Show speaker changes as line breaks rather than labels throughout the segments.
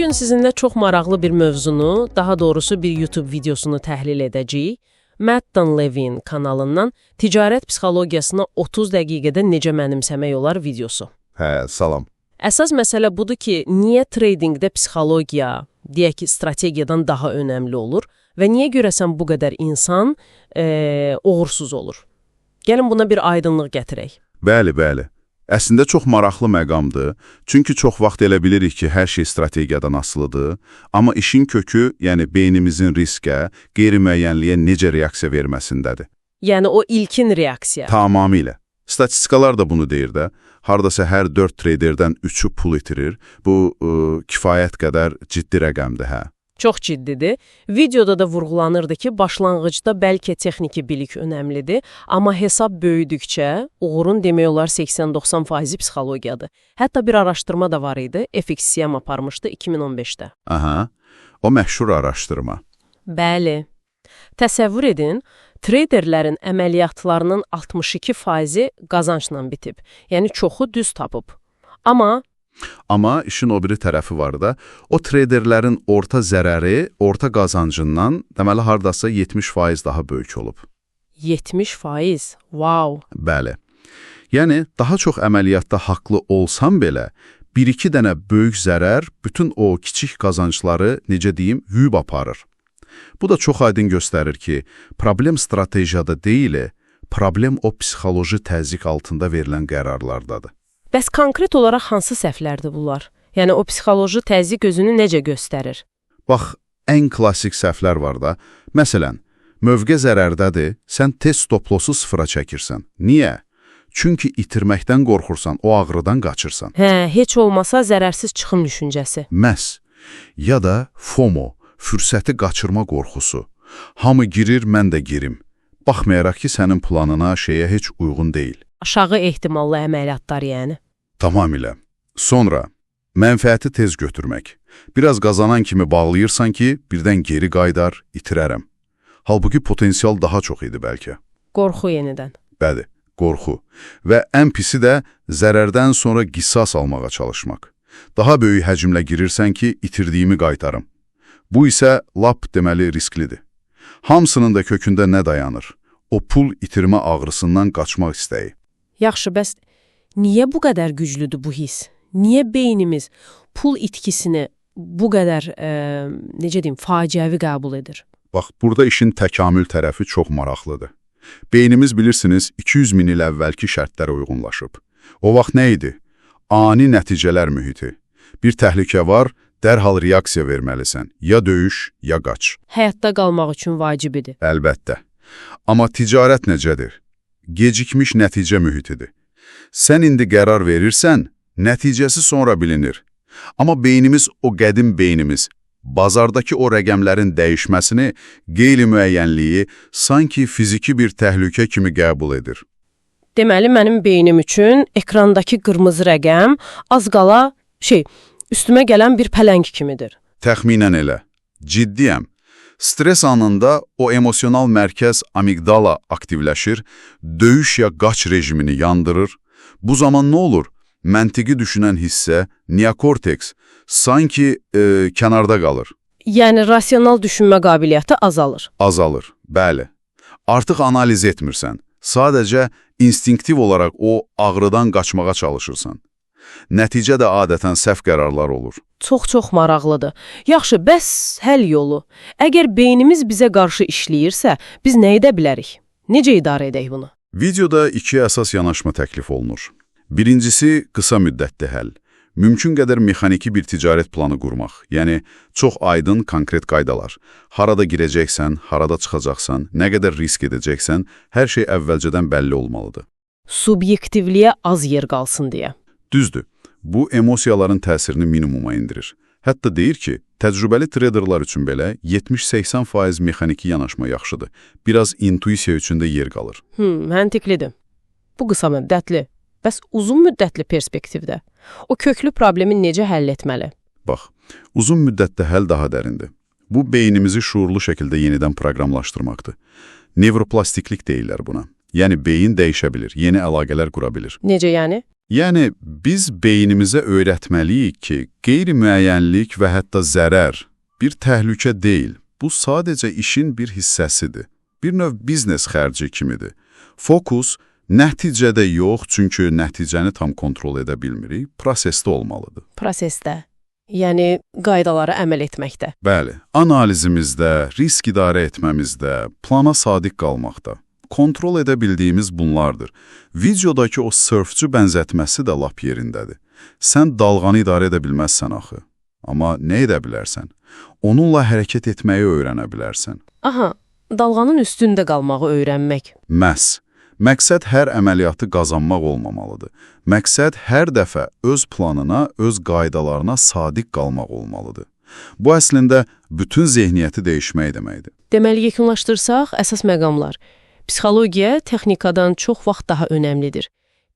Bugün sizinlə çox maraqlı bir mövzunu, daha doğrusu bir YouTube videosunu təhlil edəcəyik. Matt Dunleavy'nin kanalından ticarət psixologiyasına 30 dəqiqədə necə mənimsəmək olar videosu.
Salam.
Əsas məsələ budur ki, niyə tradingdə psixologiya, deyək ki, strategiyadan daha önəmli olur və niyə görəsən bu qədər insan uğursuz olur? Gəlin buna bir aydınlıq gətirək.
Bəli. Əslində çox maraqlı məqamdır. Çünki çox vaxt elə bilirik ki, hər şey strategiyadan asılıdır. Amma işin kökü, yəni beynimizin riskə, qeyri-müəyyənliyə necə reaksiya verməsindədir.
Yəni o ilkin reaksiya.
Tamamilə. Statistikalar da bunu deyir də. Hardasa hər 4 traderdən 3-ü pul itirir. Bu, kifayət qədər ciddi rəqəmdir, hə.
Çox ciddidir. Videoda da vurğulanırdı ki, başlanğıcda bəlkə texniki bilik önəmlidir, amma hesab böyüdükcə uğurun demək olar 80-90% psixologiyadır. Hətta bir araşdırma da var idi, FXCM aparmışdı 2015-də.
Aha, o məşhur araşdırma.
Bəli. Təsəvvür edin, traderlərin əməliyyatlarının 62%-i qazancla bitib. Yəni çoxu düz tapıb. Amma
işin o biri tərəfi var da, o traderlərin orta zərəri, orta qazancından deməli hardasa 70% daha böyük olub.
70%? Wow!
Bəli. Yəni, daha çox əməliyyatda haqlı olsam belə, 1-2 dənə böyük zərər bütün o kiçik qazancları, necə deyim, yuyub aparır. Bu da çox aydın göstərir ki, problem stratejiyada deyil, problem o psixoloji təzyiq altında verilən qərarlardadır.
Bəs konkret olaraq hansı səhvlərdir bunlar? Yəni o psixoloji təzyiq özünü necə göstərir?
Bax, ən klassik səhvlər var da. Məsələn, mövqe zərərdədir, sən tez stop-lossu sıfıra çəkirsən. Niyə? Çünki itirməkdən qorxursan, o ağrıdan qaçırsan.
Heç olmasa zərərsiz çıxım düşüncəsi.
Məhz. Ya da FOMO, fürsəti qaçırma qorxusu. Hamı girir, mən də girim. Baxmayaraq ki, sənin planına, şeyə heç uyğun deyil.
Aşağı ehtimallı əməliyyatlar yəni.
Tamamilə. Sonra, mənfəəti tez götürmək. Biraz qazanan kimi bağlayırsan ki, birdən geri qaydar, itirərəm. Halbuki potensial daha çox idi bəlkə.
Qorxu yenidən.
Bəli, qorxu. Və ən pisi də zərərdən sonra qisas almağa çalışmaq. Daha böyük həcmlə girirsən ki, itirdiyimi qaytarım. Bu isə lap deməli risklidir. Hamısının da kökündə nə dayanır? O pul itirmə ağrısından qaçmaq istəyi.
Yaxşı, bəs niyə bu qədər güclüdür bu his? Niyə beynimiz pul itkisini bu qədər, necə deyim, faciəvi qəbul edir?
Bax, burada işin təkamül tərəfi çox maraqlıdır. Beynimiz, bilirsiniz, 200 min il əvvəlki şərtlərə uyğunlaşıb. O vaxt nə idi? Ani nəticələr mühiti. Bir təhlükə var, dərhal reaksiya verməlisən. Ya döyüş, ya qaç.
Həyatda qalmaq üçün vacibidir.
Əlbəttə. Amma ticarət necədir? Gecikmiş nəticə mühitidir. Sən indi qərar verirsən, nəticəsi sonra bilinir. Amma beynimiz, o qədim beynimiz, bazardakı o rəqəmlərin dəyişməsini, qeyri-müəyyənliyi sanki fiziki bir təhlükə kimi qəbul edir.
Deməli, mənim beynim üçün ekrandakı qırmızı rəqəm az qala, üstümə gələn bir pələng kimidir.
Təxminən elə. Ciddiyəm. Stres anında o emosional mərkəz amigdala aktivləşir, döyüş ya qaç rejimini yandırır. Bu zaman nə olur? Məntiqi düşünən hissə, neokorteks, sanki kənarda qalır.
Yəni, rasional düşünmə qabiliyyəti azalır.
Azalır, bəli. Artıq analiz etmirsən. Sadəcə instinktiv olaraq o ağrıdan qaçmağa çalışırsan. Nəticə də adətən səhv qərarlar olur.
Çox maraqlıdır. Yaxşı, bəs həll yolu? Əgər beynimiz bizə qarşı işləyirsə, biz nə edə bilərik? Necə idarə edək bunu?
Videoda 2 əsas yanaşma təklif olunur. Birincisi, qısa müddətli həll. Mümkün qədər mexaniki bir ticarət planı qurmaq. Yəni, çox aydın, konkret qaydalar. Harada girəcəksən, harada çıxacaqsan, nə qədər risk edəcəksən, hər şey əvvəlcədən bəlli olmalıdır.
Subyektivliyə az yer qalsın deyə.
Düzdür. Bu, emosiyaların təsirini minimuma indirir. Hətta deyir ki, təcrübəli traderlar üçün belə 70-80% mexaniki yanaşma yaxşıdır. Biraz intuisiya üçün də yer qalır.
Məntiqlidir. Bu qısa müddətli. Bəs uzun müddətli perspektivdə o köklü problemi necə həll etməli?
Bax, uzun müddətdə həll daha dərindir. Bu, beynimizi şuurlu şəkildə yenidən proqramlaşdırmaqdır. Nevroplastiklik deyirlər buna. Yəni, beyin dəyişə bilir, yeni əlaqələr qura bilir.
Necə yəni?
Yəni, biz beynimizə öyrətməliyik ki, qeyri-müəyyənlik və hətta zərər bir təhlükə deyil. Bu sadəcə işin bir hissəsidir. Bir növ biznes xərci kimidir. Fokus nəticədə yox, çünki nəticəni tam kontrol edə bilmirik, prosesdə olmalıdır.
Prosesdə, yəni qaydalara əməl etməkdə.
Bəli, analizimizdə, risk idarə etməmizdə, plana sadiq qalmaqda. Kontrol edə bildiyimiz bunlardır. Videodakı o sörfçü bənzətməsi də lap yerindədir. Sən dalğanı idarə edə bilməzsən axı. Amma nə edə bilərsən? Onunla hərəkət etməyi öyrənə bilərsən.
Aha, dalğanın üstündə qalmağı öyrənmək.
Məhz. Məqsəd hər əməliyyatı qazanmaq olmamalıdır. Məqsəd hər dəfə öz planına, öz qaydalarına sadiq qalmaq olmalıdır. Bu əslində bütün zehniyyəti dəyişmək deməkdir.
Deməli, yekunlaşdırsaq, əsas məqamlar. Psixologiya texnikadan çox vaxt daha önəmlidir.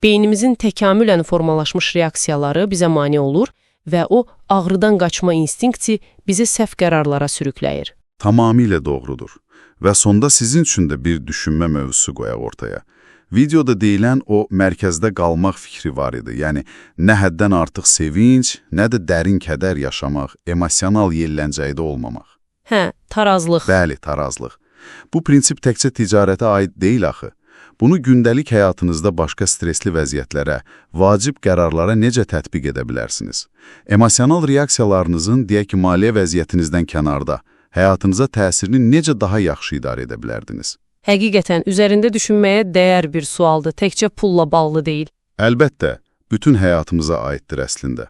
Beynimizin təkamülən formalaşmış reaksiyaları bizə mane olur və o ağrıdan qaçma instinkti bizi səhv qərarlara sürükləyir.
Tamamilə doğrudur. Və sonda sizin üçün də bir düşünmə mövzusu qoyaq ortaya. Videoda deyilən o mərkəzdə qalmaq fikri var idi. Yəni, nə həddən artıq sevinc, nə də dərin kədər yaşamaq, emosional yelləncəkdə olmamaq.
Hə, tarazlıq.
Bəli, tarazlıq. Bu prinsip təkcə ticarətə aid deyil axı. Bunu gündəlik həyatınızda başqa stresli vəziyyətlərə, vacib qərarlara necə tətbiq edə bilərsiniz? Emosional reaksiyalarınızın, deyək ki, maliyyə vəziyyətinizdən kənarda, həyatınıza təsirini necə daha yaxşı idarə edə bilərdiniz?
Həqiqətən, üzərində düşünməyə dəyər bir sualdır, təkcə pulla bağlı deyil.
Əlbəttə, bütün həyatımıza aiddir əslində.